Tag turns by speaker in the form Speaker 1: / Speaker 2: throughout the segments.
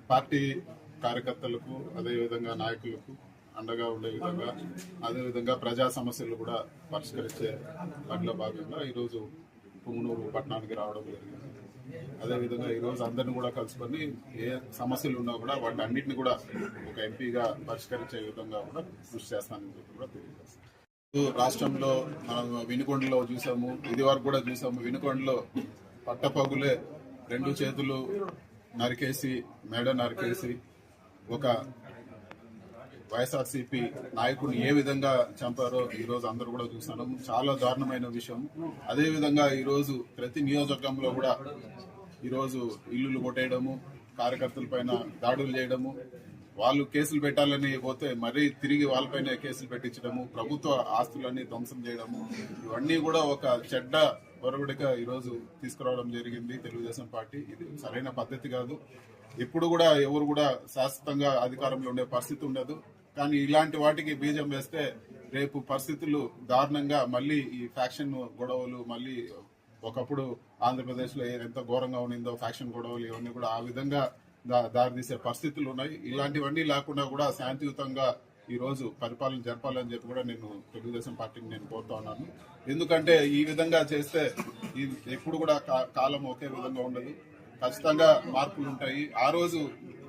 Speaker 1: Party కార్యకర్తలకు అదేవిధంగా నాయకులకు అండగా ఉండే విధంగా అదేవిధంగా ప్రజా సమస్యలు కూడా పరిష్కరించే వాటిలో భాగంగా ఈరోజు పుంగనూరు పట్టణానికి రావడం జరిగింది. అదేవిధంగా ఈరోజు అందరిని కూడా కలుసుకొని ఏ సమస్యలు ఉన్నా కూడా వాటి అన్నింటినీ కూడా ఒక ఎంపీగా పరిష్కరించే విధంగా కూడా కృషి చేస్తానని చెప్పి కూడా తెలియజేస్తాను. రాష్ట్రంలో మనం వినుకొండలో చూసాము, ఇది వరకు కూడా చూసాము. వినుకొండలో పట్టపగులే 2 చేతులు నరికేసి మెడ నరికేసి ఒక వైఎస్ఆర్సీపీ నాయకుడిని ఏ విధంగా చంపారో ఈరోజు అందరూ కూడా చూసాను. చాలా దారుణమైన విషయం. అదేవిధంగా ఈరోజు ప్రతి నియోజకవర్గంలో కూడా ఈరోజు ఇల్లులు కొట్టేయడము, కార్యకర్తల పైన దాడులు చేయడము, వాళ్ళు కేసులు పెట్టాలని పోతే మరీ తిరిగి వాళ్ళపైన కేసులు పెట్టించడము, ప్రభుత్వ ఆస్తులన్నీ ధ్వంసం చేయడము, ఇవన్నీ కూడా ఒక చెడ్డ ఒరవడిగా ఈరోజు తీసుకురావడం జరిగింది తెలుగుదేశం పార్టీ. ఇది సరైన పద్ధతి కాదు. ఎప్పుడు కూడా ఎవరు కూడా శాశ్వతంగా అధికారంలో ఉండే పరిస్థితి ఉండదు. కానీ ఇలాంటి వాటికి బీజం వేస్తే రేపు పరిస్థితులు దారుణంగా మళ్ళీ ఈ ఫ్యాక్షన్ గొడవలు, మళ్ళీ ఒకప్పుడు ఆంధ్రప్రదేశ్ లో ఎంత ఘోరంగా ఉండిందో ఫ్యాక్షన్ గొడవలు, ఇవన్నీ కూడా ఆ విధంగా దారితీసే పరిస్థితులు ఉన్నాయి. ఇలాంటివన్నీ లేకుండా కూడా శాంతియుతంగా ఈ రోజు పరిపాలన జరపాలని చెప్పి కూడా నేను తెలుగుదేశం పార్టీని నేను కోరుతా ఉన్నాను. ఎందుకంటే ఈ విధంగా చేస్తే ఎప్పుడు కూడా కాలం ఒకే విధంగా ఉండదు. ఖచ్చితంగా మార్పులు ఉంటాయి. ఆ రోజు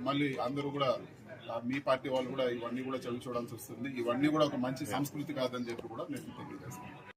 Speaker 1: మళ్ళీ అందరూ కూడా మీ పార్టీ వాళ్ళు కూడా ఇవన్నీ కూడా చవి చూడాల్సి వస్తుంది. ఇవన్నీ కూడా ఒక మంచి సంస్కృతి కాదని చెప్పి కూడా నేను తెలియజేస్తాను.